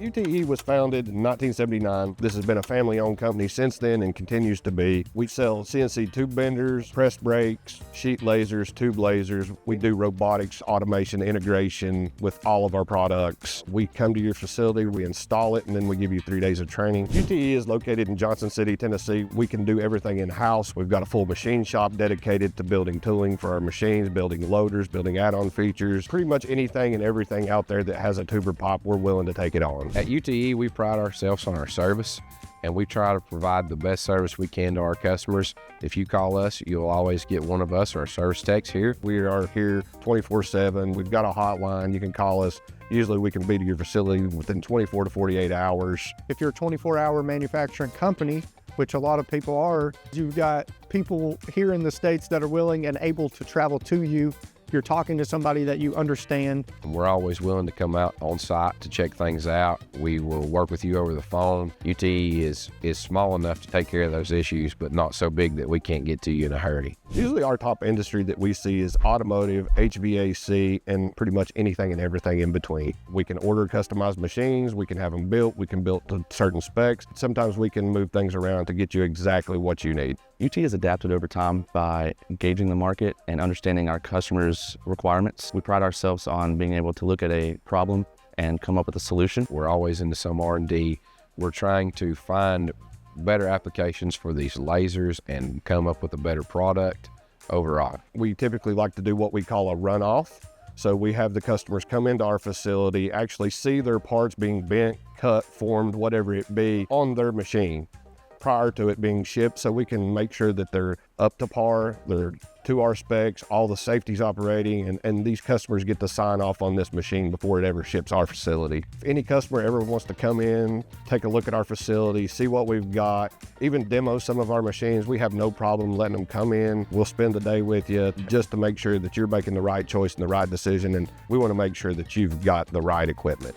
UTE was founded in 1979. This has been a family-owned company since then and continues to be. We sell CNC tube benders, press brakes, sheet lasers, tube lasers. We do robotics, automation, integration with all of our products. We come to your facility, we install it, and then we give you 3 days of training. UTE is located in Johnson City, Tennessee. We can do everything in-house. We've got a full machine shop dedicated to building tooling for our machines, building loaders, building add-on features. Pretty much anything and everything out there that has a tuber pop, we're willing to take it on. At UTE, we pride ourselves on our service, and we try to provide the best service we can to our customers. If you call us, you'll always get one of us or our service techs here. We are here 24/7. We've got a hotline. You can call us. Usually we can be to your facility within 24 to 48 hours. If you're a 24-hour manufacturing company, which a lot of people are, you've got people here in the States that are willing and able to travel to you. You're talking to somebody that you understand. We're always willing to come out on site to check things out. We will work with you over the phone. UTE is small enough to take care of those issues, but not so big that we can't get to you in a hurry. Usually our top industry that we see is automotive, HVAC, and pretty much anything and everything in between. We can order customized machines, we can have them built, we can build to certain specs. Sometimes we can move things around to get you exactly what you need. UTE has adapted over time by gauging the market and understanding our customers' requirements. We pride ourselves on being able to look at a problem and come up with a solution. We're always into some R&D. We're trying to find better applications for these lasers and come up with a better product overall. We typically like to do what we call a runoff. So we have the customers come into our facility, actually see their parts being bent, cut, formed, whatever it be, on their machine prior to it being shipped, so we can make sure that they're up to par, they're to our specs, all the safety's operating, and these customers get to sign off on this machine before it ever ships our facility. If any customer ever wants to come in, take a look at our facility, see what we've got, even demo some of our machines, we have no problem letting them come in. We'll spend the day with you just to make sure that you're making the right choice and the right decision, and we want to make sure that you've got the right equipment.